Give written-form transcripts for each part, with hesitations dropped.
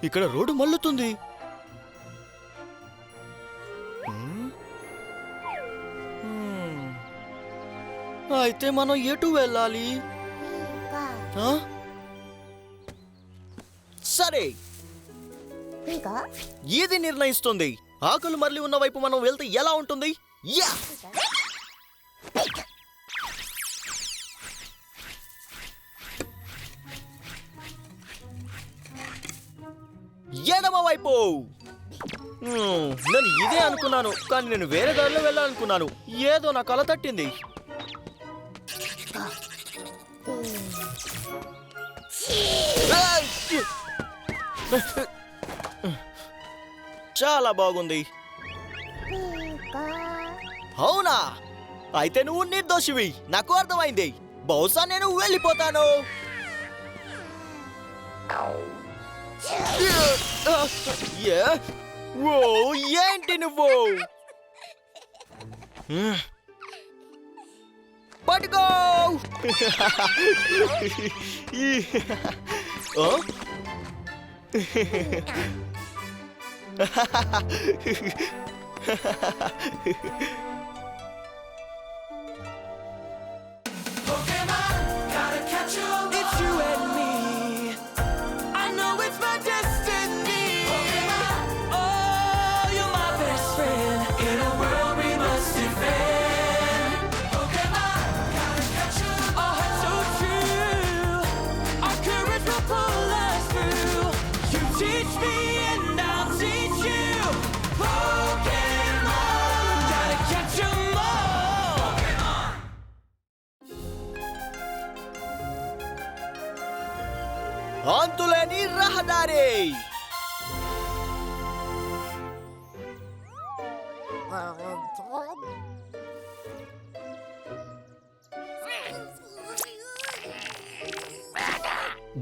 ఇక్కడ రోడ్డు మల్లుతుంది. అయితే మనం ఎటు వెళ్ళాలి? సరే, ఇది నిర్ణయిస్తుంది. ఆకులు మరలి ఉన్న వైపు మనం వెళ్తే ఎలా ఉంటుంది? ఎడమ వైపు. నేను ఇదే అనుకున్నాను, కానీ నేను వేరే దారిలో వెళ్ళాలనుకున్నాను. ఏదో నా కల తట్టింది. చాలా బాగుంది. అవునా? అయితే నువ్వు నిర్దోషివి. నాకు అర్థమైంది. బహుశా నేను వెళ్ళిపోతాను. ఏంటి నువ్వు? పట్టుకో. అంతులేని రహదారి.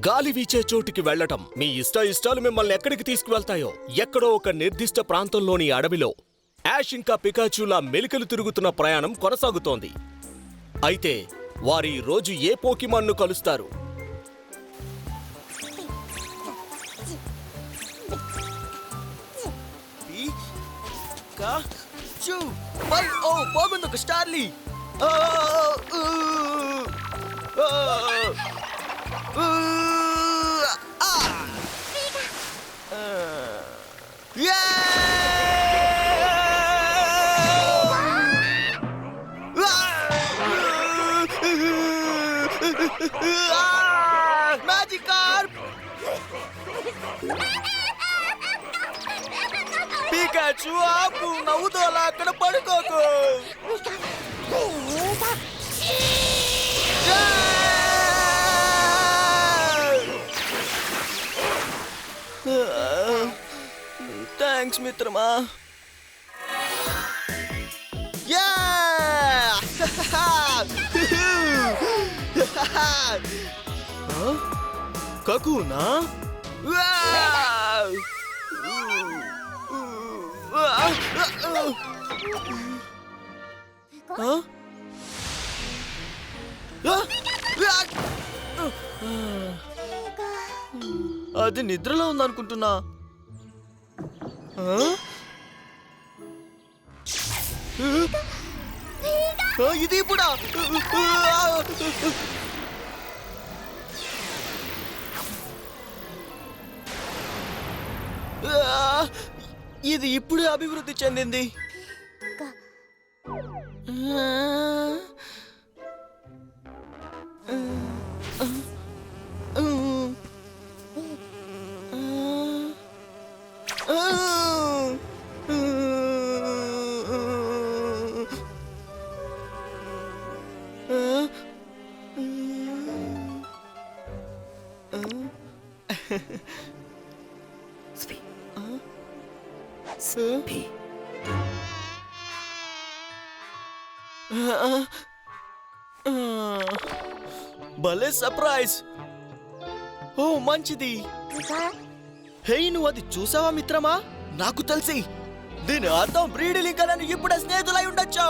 గాలి వీచే చోటికి వెళ్లటం. మీ ఇష్టాలు మిమ్మల్ని ఎక్కడికి తీసుకువెళ్తాయో. ఎక్కడో ఒక నిర్దిష్ట ప్రాంతంలోని అడవిలో యాష్ ఇంకా పికాచులా మెలికలు తిరుగుతున్న ప్రయాణం కొనసాగుతోంది. అయితే వారి రోజు ఏ పోకిమాన్ను కలుస్తారు? బాగుంది. ఒక స్టార్లీ. మ్యాజికార్ప్. పికాచు ఆపు. నవ్వుతో అలా అక్కడ పడుకోకు. థ్యాంక్స్ మిత్రమా. కకునా? అది నిద్రలో ఉందనుకుంటున్నా. ఇది ఇప్పుడా? ఇది ఇప్పుడే అభివృద్ధి చెందింది. భలే సర్ప్రైజ్. ఓ మంచిది. హే, నువ్వు అది చూసావా మిత్రమా? నాకు తెలిసి దీని అర్థం బ్రీడ్ లింకలను ఇప్పుడే స్నేహితులై ఉండొచ్చు.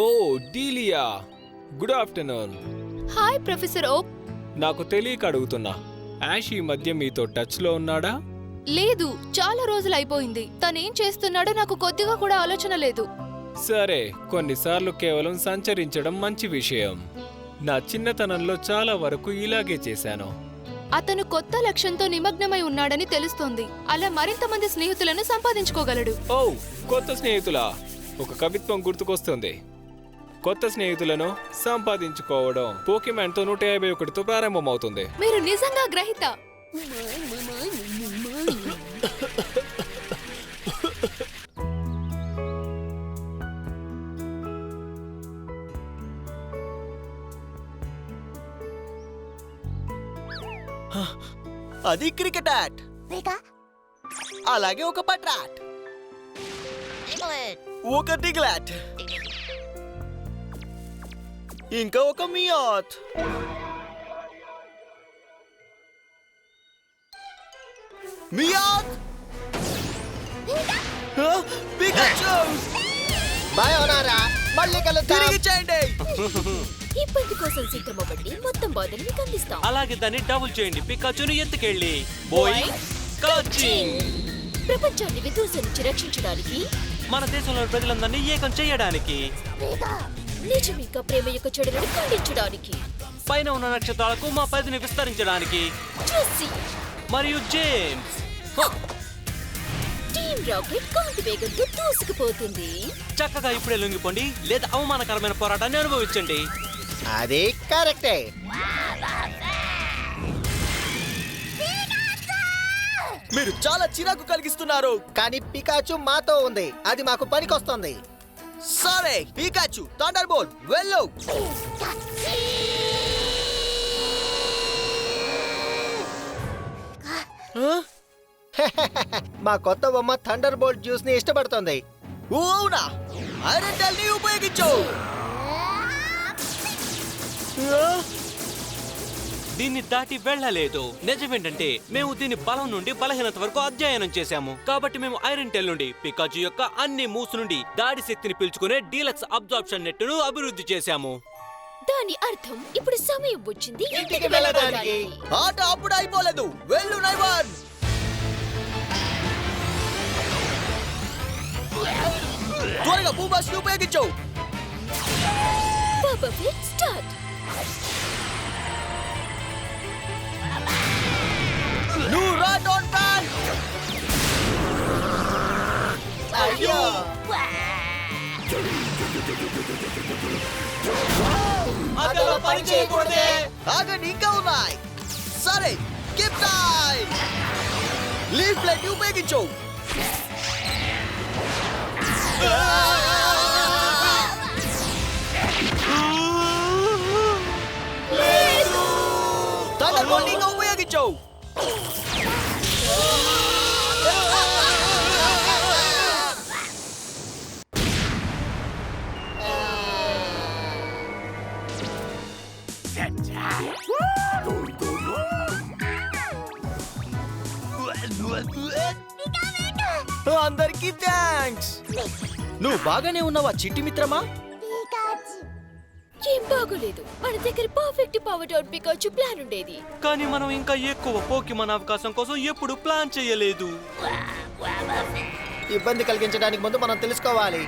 ఓ డీలియా, గుడ్ ఆఫ్టర్నూన్. హాయ్ ప్రొఫెసర్ ఓక్. నాకు తెలియక అడుగుతున్నా, యాష్ ఈ మధ్య మీతో టచ్లో ఉన్నాడా? లేదు, చాలా రోజులు అయిపోయింది. తనేం చేస్తున్నాడో నాకు కొద్దిగా కూడా ఆలోచన లేదు. సరే, కొన్నిసార్లు కేవలం సంచరించడం మంచి విషయం. నా చిన్నతనంలో చాలా వరకు ఇలాగే చేశాను. అతను కొత్త లక్ష్యంతో నిమగ్నమై ఉన్నాడని తెలుస్తోంది. అలా మరింత మంది స్నేహితులను సంపాదించుకోగలడు. ఓ, కొత్త స్నేహితులా? ఒక కవిత్వం గుర్తుకొస్తుంది. కొత్త స్నేహితులను సంపాదించుకోవడం పోకీమాన్తో 151తో ప్రారంభమవుతుంది. మీరు నిజంగా గ్రహిత. అది క్రికెట్ యాట్, అలాగే ఒక పట్రాట్, ఒక డిగ్లాట్, ఇంకా ఒక మియాత్. మియాత్, పికాచు, బాయ్ ఓనారా, మళ్ళీ కలుద్దాం. తిరిగి చేయండి. ఇబ్బంది కోసం సిద్ధమవ్వండి, మొత్తం బాధలు మీకు అందిస్తాం. అలాగే దాన్ని డబుల్ చేయండి, పికాచును ఎత్తుకెళ్ళి బోయ్ కాచింగ్. ప్రపంచాన్ని విధ్వంసం నుంచి రక్షించడానికి, మన దేశంలోని ప్రజలందరినీ ఏకం చేయడానికి, నిజం ఇంకా ప్రేమ యొక్క చెడులను ఖండించడానికి, పైన ఉన్న నక్షత్రాలకు మా పరిధిని విస్తరించడానికి, జెస్సీ మరియు జేమ్స్. టీమ్ రాకెట్ కాంతి వేగంతో దూసుకుపోతుంది. చక్కగా ఇప్పుడే లొంగిపోండి, లేదా అవమానకరమైన పోరాటాన్ని అనుభవించండి. అది కరెక్టే. మీరు చాలా చిరాకు కలిగిస్తున్నారు. కానీ పికాచు మాతో ఉంది, అది మాకు పనికొస్తుంది. సరే పికాచు, థండర్ బోల్ట్, వెళ్ళు. మా కొత్త బొమ్మ థండర్ బోల్ట్ జ్యూస్ ని ఇష్టపడుతుంది. ఓ అవునా, ఐరన్ టెల్ ని ఉపయోగించు. దీన్ని దాటి వెళ్ళలేదు. నిజమేంటంటే మేము దీని బలం నుండి బలహీనత వరకు అధ్యయనం చేశాము. కాబట్టి మేము ఐరన్ టెల్ నుండి పికాచు యొక్క అన్ని మూవ్స్ నుండి దాడి శక్తిని పీల్చుకునే డీలక్స్ అబ్జార్ప్షన్ నెట్ ను అభివృద్ధి చేశాము. దాని అర్థం ఇప్పుడు సమయం వచ్చింది ఇంటికి వెళ్ళడానికి. ఆట అప్పుడు అయిపోలేదు, వెళ్ళు నైవన్. త్వరగా బూబాస్ ని ఉపయోగించు. బాబా ఫిట్ స్టార్ట్. నువ్వు రా డోన్ ఫ్యాన్. అయ్యో, అక్కడ పని చేయకూడదే. ఆగండి, ఇంకా ఉన్నాయి. సరే, గిఫ్ట్ టైం. లీఫ్ ప్లేట్ ని ఉపయోగించు. థండర్ బోల్ట్ ఇంకా ఉపయోగించు. అందరికీ థ్యాంక్స్. నువ్వు బాగానే ఉన్నావా చిట్టి మిత్రమా? ఏం బాగోలేదు. మన దగ్గర perfect power out Pikachu plan ఉండేది. కానీ మనం ఇంకా ఎక్కువ పోకీమాన్ అవకాశం కోసం ఎప్పుడు ప్లాన్ చేయలేదు. ఇబ్బంది కలిగించడానికి ముందు మనం తెలుసుకోవాలి.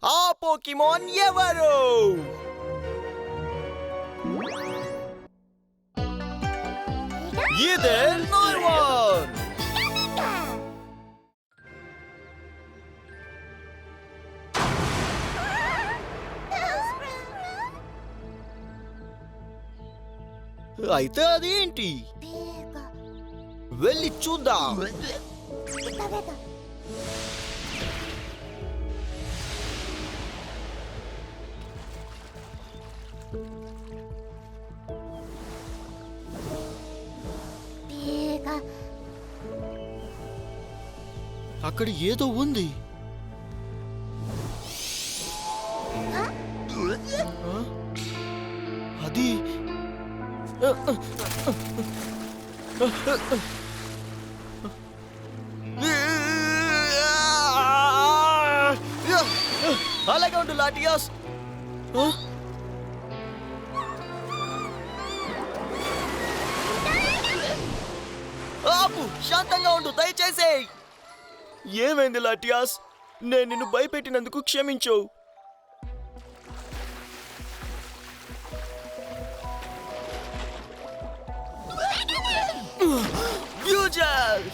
ఆ పోకీమాన్ ఎవరు? ఇదే నైవన్. అయితే అదేంటి? వెళ్ళి చూద్దాం. అక్కడ ఏదో ఉంది. ఆ? అది అలాగే ఉండు లాటియాస్. ఆపు, శాంతంగా ఉండు దయచేసి. ఏమైంది లాటియాస్? నేను నిన్ను భయపెట్టినందుకు క్షమించు. ఫ్యూజర్!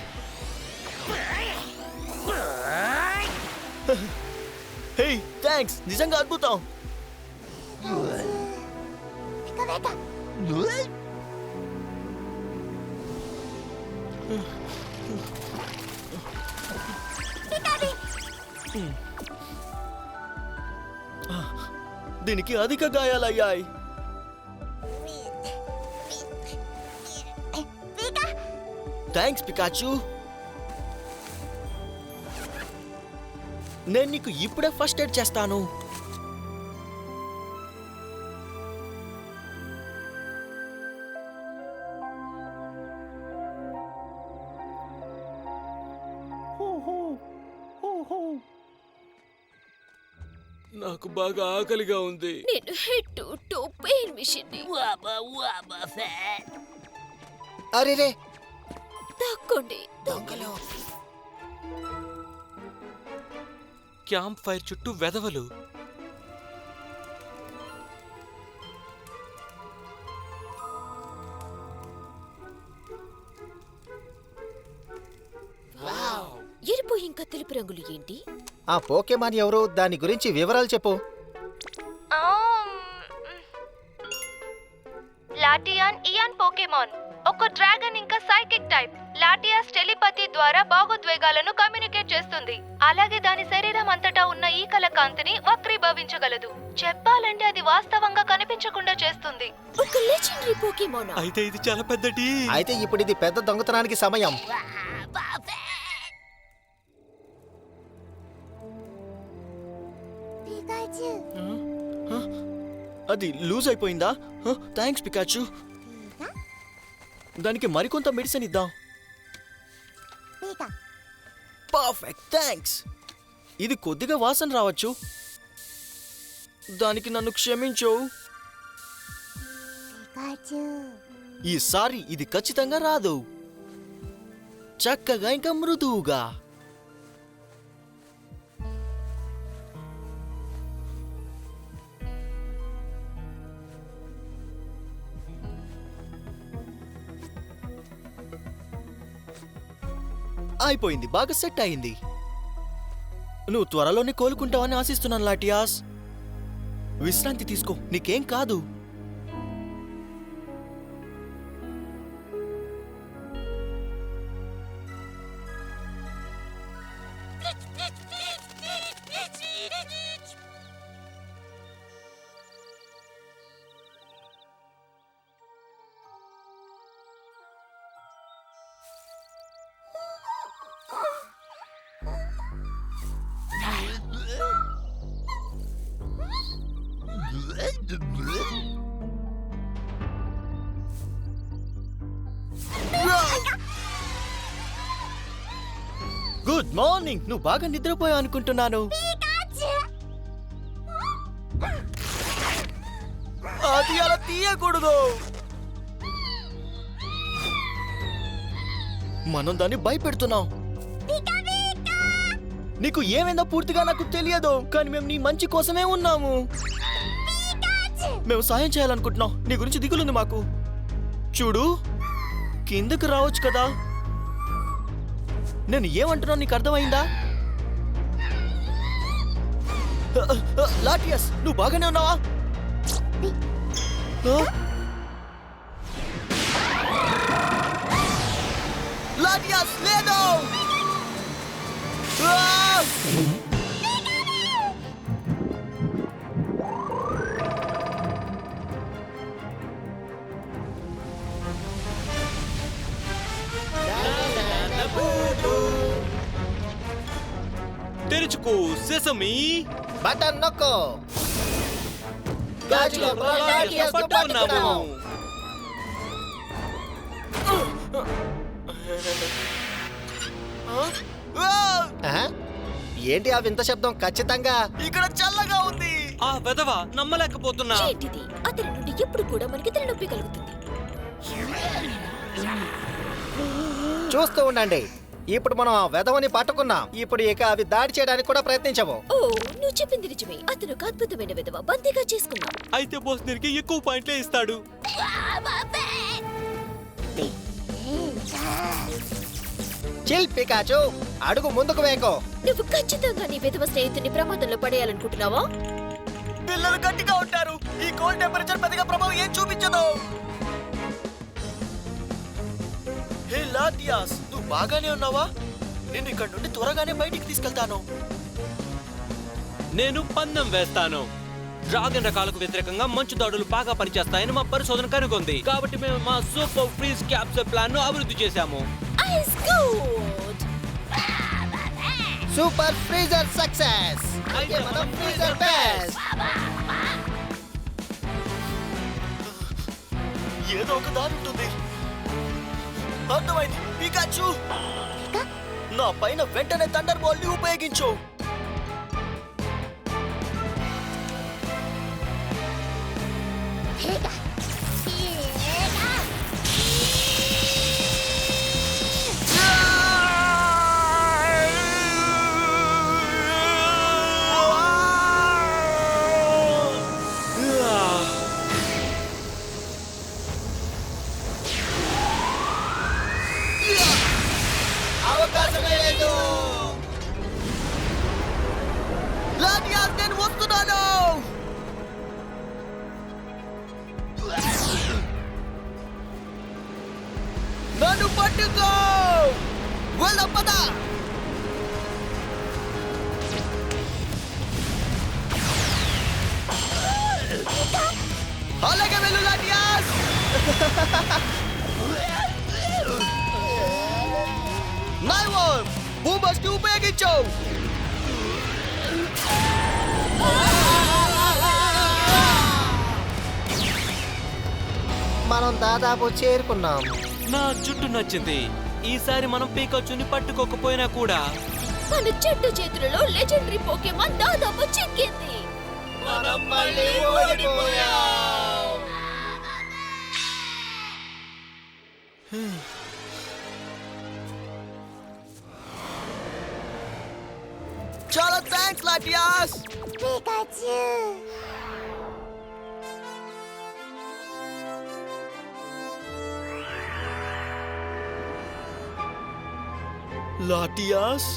హే థ్యాంక్స్, నిజంగా అద్భుతం. దీనికి అధిక గాయాలయ్యాయి. Thanks Pikachu. నేను నీకు ఇప్పుడే ఫస్ట్ ఎయిడ్ చేస్తాను. నాకు బాగా ఆకలిగా ఉంది. నేను head to toe pain mission ని అరే రే, దాక్కోండి. దొంగలు. క్యాంప్ ఫైర్ చుట్టూ వెధవలు. ఎరుపు ఇంకా తెలుపు రంగులు ఏంటి? ఆ పోకేమాన్ ఎవరు? దాని గురించి వివరాలు చెప్పు. లాటియాన్ ఇయాన్ పోకేమాన్ ఒక డ్రాగన్ ఇంకా సైకిక్ టైప్. లాటియాస్ టెలిపతి ద్వారా భావోద్వేగాలను కమ్యూనికేట్ చేస్తుంది. అలాగే దాని శరీరం అంతటా ఉన్న ఈకల కాంతిని వక్రీభవించగలదు. చెప్పాలంటే అది వాస్తవంగా కనిపించకుండా చేస్తుంది. ఒక లెజెండరీ పోకేమాన్. అయితే ఇది చాలా పెద్దటి. అయితే ఇప్పుడు ఇది పెద్ద దొంగతనానికి సమయం. అది లూజ్ అయిపోయిందా? Thanks Pikachu. దానికి మరికొంత మెడిసిన్ ఇద్దాం. Perfect, thanks. ఇది కొద్దిగా వాసన రావచ్చు. దానికి నన్ను క్షమించు. ఈసారి ఇది ఖచ్చితంగా రాదు. చక్కగా ఇంకా మృదువుగా. అయిపోయింది, బాగా సెట్ అయింది. నువ్వు త్వరలోనే కోలుకుంటావని ఆశిస్తున్నాను లాటియాస్. విశ్రాంతి తీసుకో, నీకేం కాదు. Good morning. నువ్వు బాగా నిద్రపోయావు అనుకుంటున్నాను. అది అలా తీయకూడదు. మనం దాన్ని భయపెడుతున్నాం. నీకు ఏమైందో పూర్తిగా నాకు తెలియదు, కానీ మేము నీ మంచి కోసమే ఉన్నాము. మేము సాయం చేయాలనుకుంటున్నాం. నీ గురించి దిగులుంది మాకు. చూడు, కిందకు రావచ్చు కదా. నేను ఏమంటున్నాను నీకు అర్థమైందా? లాటియస్, నువ్వు బాగానే ఉన్నావా? లాటియాస్ లేదు. ఆ! తెరుచుకో సెసమి. బటన్ నొక్కు. గాజులో లాటియాస్ ను పట్టుకున్నాము. ఆ! ఆ? ఏంటి ఆ వింత శబ్దం? ఖచ్చితంగా ఇక్కడ చల్లగా ఉంది. ఆ వెధవ నమ్మలేకపోతున్నా. ఏంటిది? అతని నుండి ఎప్పుడు కూడా మనకి తలనొప్పి కలుగుతుంది. చూస్తూ ఉండండి. ఇప్పుడు మనం ఆ వెధవని పట్టుకున్నాం. ఇప్పుడు ఇక అవి దాడి చేయడానికి కూడా ప్రయత్నించవు. ఓ, నువ్వు చెప్పింది నిజమే. అతను ఒక అద్భుతమైన విధవ. బందీగా చేసుకున్నాం. అయితే బాస్ దీనికి ఎక్కువ పాయింట్లే ఇస్తాడు. చిల్ పికాచు, అడుగు ముందుకు వేకో. నువ్వు ఖచ్చితంగా నీ విధవ స్నేహితుడిని ప్రమాదంలో పడేయాలనుకుంటున్నావా? పిల్లలు గట్టిగా ఉంటారు. ఈ కోల్డ్ టెంపరేచర్ పెద్దగా ప్రభావం ఏం చూపించదు. హే లాటియాస్, నువ్వు బాగానే ఉన్నావా? నేను ఇక్కడ నుండి త్వరగానే బయటికి తీసుకెళ్తాను. నేను పందెం వేస్తాను. డ్రాగన్ రకాలకు వ్యతిరేకంగా మంచు దాడులు బాగా పనిచేస్తాయని మా పరిశోధన కనుగొంది. కాబట్టి మేము మా సూపర్ ఫ్రీజ్ క్యాప్సూల్ ప్లాన్ ను అభివృద్ధి చేశాము. Ice good. Super freezer success. అయితే మనం ఫ్రీజర్ బెస్ట్. ఏదో ఒక దారి ఉంటుంది. అర్థమైంది పికాచు. నా పైన వెంటనే థండర్ బాల్ ని ఉపయోగించు. అవకాశమే లేదు. లాటియాస్, నేను వస్తున్నాను. నన్ను పట్టుకో. వెళ్దాం పద. అలాగే వెళ్ళు లాటియాస్. నైవర్ బూమర్స్ ని ఉపయోగించు. మనం దాదాపు చేరుకున్నాం. నా జుట్టు నచ్చింది. ఈసారి మనం పీకాచుని పట్టుకోకపోయినా కూడా మన చెట్టు చేతులలో లెజెండరీ పోకెమాన్ దాదాపు చిక్కింది. మనం మళ్ళీ ఓడిపోయాం. చాలా థ్యాంక్స్ లాటియాస్. లాటియాస్,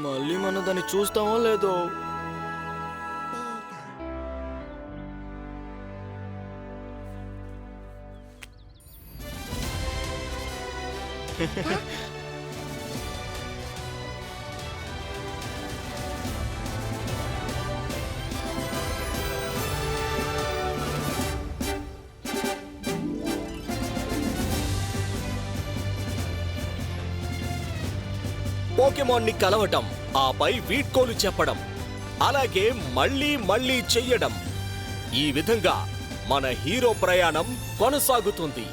మళ్ళీ మనం దాన్ని చూస్తామో లేదో. పోకెమాన్ ని కలవటం, ఆపై వీడ్కోలు చెప్పడం, అలాగే మళ్ళీ మళ్ళీ చెయ్యడం. ఈ విధంగా మన హీరో ప్రయాణం కొనసాగుతుంది.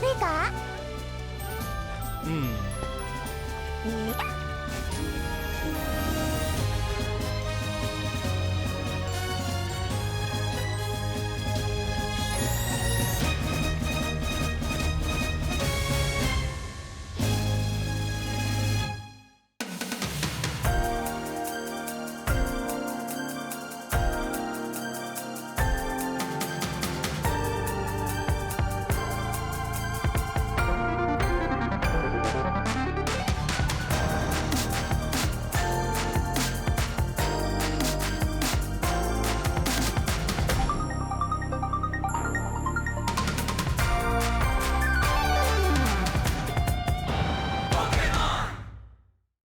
Pika.